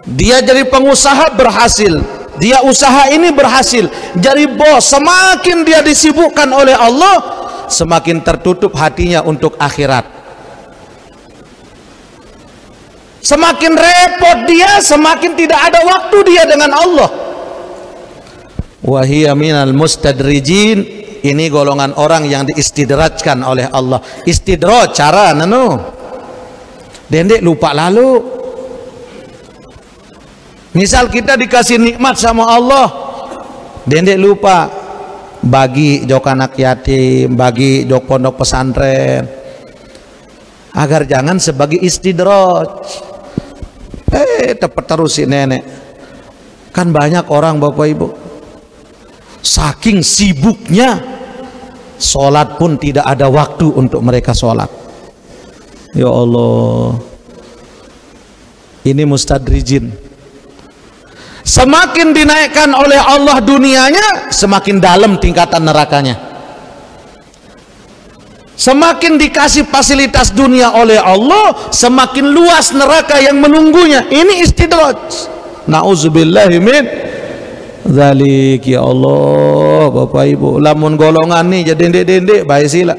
Dia jadi pengusaha berhasil. Dia usaha ini berhasil. Jadi bos. Semakin dia disibukkan oleh Allah, semakin tertutup hatinya untuk akhirat. Semakin repot dia, semakin tidak ada waktu dia dengan Allah. Wahia minal mustadrijin, ini golongan orang yang diistidrajkan oleh Allah. Istidraj cara nanu. Dendek lupa lalu. Misal kita dikasih nikmat sama Allah, dendek lupa bagi jok anak yatim, bagi jok pondok pesantren, agar jangan sebagai istidraj. Tepat terus si nenek. Kan banyak orang bapak ibu, saking sibuknya sholat pun tidak ada waktu untuk mereka sholat. Ya Allah, ini mustadrijin. Semakin dinaikkan oleh Allah dunianya, semakin dalam tingkatan nerakanya. Semakin dikasih fasilitas dunia oleh Allah, semakin luas neraka yang menunggunya. Ini istidraj. Nauzubillahi min dzalik. Ya Allah, bapak ibu, lamun golongan nih jadi dendek-dendek baik sila.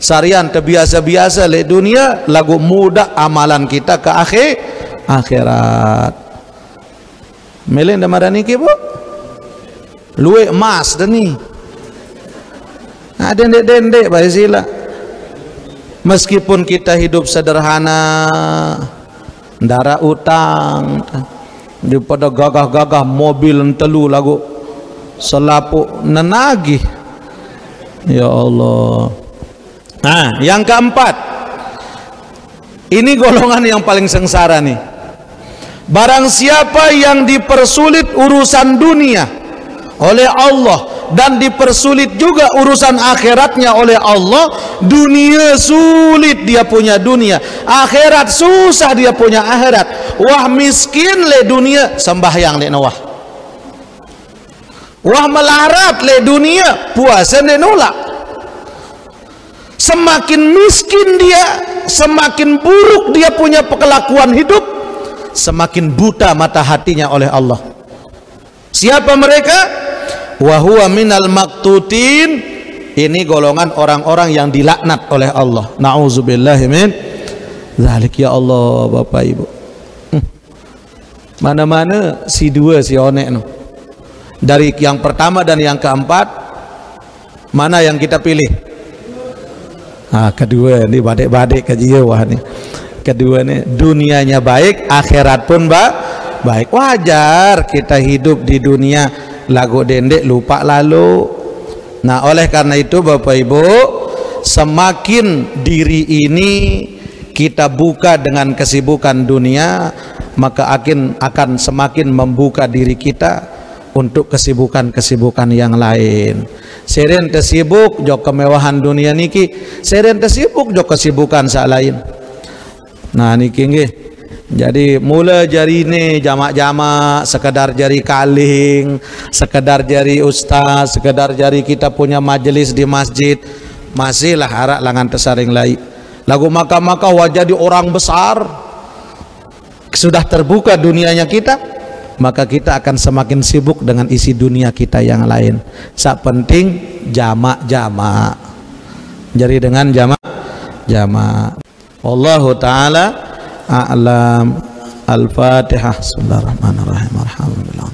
sarian terbiasa-biasa le dunia, lagu mudah amalan kita ke akhirat. Melen dah marah ni ke bu? Luwe emas dah ni. Ada dendek baik sila. Meskipun kita hidup sederhana, ndara utang, daripada gagah-gagah mobil telu lagu selapuk nenagih. Ya Allah. Nah, yang keempat, ini golongan yang paling sengsara nih. Barang siapa yang dipersulit urusan dunia oleh Allah dan dipersulit juga urusan akhiratnya oleh Allah, dunia sulit dia punya dunia, akhirat susah dia punya akhirat. Wah miskin le dunia, sembahyang le nawah. Wah melarat le dunia, puasa le nolak. Semakin miskin dia, semakin buruk dia punya kelakuan hidup, semakin buta mata hatinya oleh Allah. Siapa mereka? Wa huwa minal maqtutin. Ini golongan orang-orang yang dilaknat oleh Allah. Nauzubillahi min dzalik. Ya Allah, Bapak Ibu. Mana-mana si dua si onek no. Dari yang pertama dan yang keempat, mana yang kita pilih? Kedua ni badik-badik kajian wah ni. Kedua ni dunianya baik, akhirat pun baik. Wajar kita hidup di dunia lagu dendek lupa lalu. Nah, oleh karena itu Bapak Ibu, semakin diri ini kita buka dengan kesibukan dunia, maka akan semakin membuka diri kita untuk kesibukan-kesibukan yang lain. Seren tersibuk jok kemewahan dunia niki, seren tersibuk jok kesibukan sak lain. Nah niki nggih. Jadi mula jari ni jamak-jamak, sekedar jari kaling, sekedar jari ustaz, sekedar jari kita punya majelis di masjid, masihlah harak langan tersaring lai. Lagu maka-maka wajah di orang besar, sudah terbuka dunianya kita, maka kita akan semakin sibuk dengan isi dunia kita yang lain. Sak penting jamak-jamak. Jadi dengan jamak. Wallahu taala a'lam. Al-Fatihah. Bismillahirrahmanirrahim. Alhamdulillah.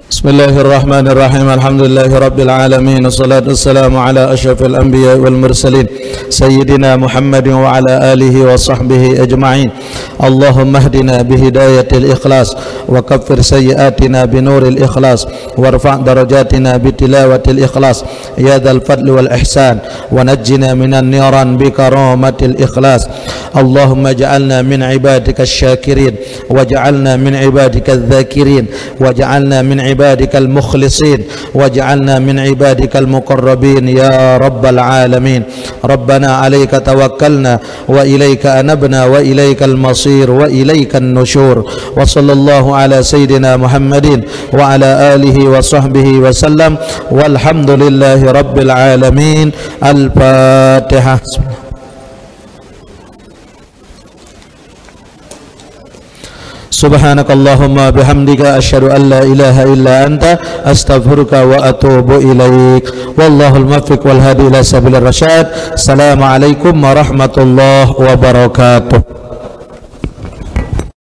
Bismillahirrahmanirrahim. Alhamdulillahirabbil alamin. Wassalatu wassalamu ala asyrafil anbiya wal mursalin sayyidina Muhammadin wa ala alihi wa sahbihi ajma'in. Allahumma hdina bihidayatil ikhlas wa kaffir sayyiatina binuril ikhlas warfa' darajatina bitilawatil ikhlas ya dzal fadli wal ihsan wa najjina minan niran bikaramatil ikhlas. Allahumma ja'alna min ibadikasy syakirin waj'alna min ibadikadz dzakirin waj'alna min ibadikal mukhlisin waj'alna min ibadikal muqarrabin ya rabbal alamin. Rabbana 'alaika tawakkalna wa ilaika anabna wa ilaikal masir wa ilaikan nusyur. Wa sallallahu ala sayyidina Muhammadin wa ala alihi wa sahbihi wa sallam walhamdulillahi rabbil alamin. Al-Fatihah. Subhanakallahumma bihamdika asyhadu an la ilaha illa anta astaghfiruka wa atubu ilaik. Wallahul muwaffiq wal hadi ila sabilir rasyad. Assalamualaikum warahmatullahi wabarakatuh.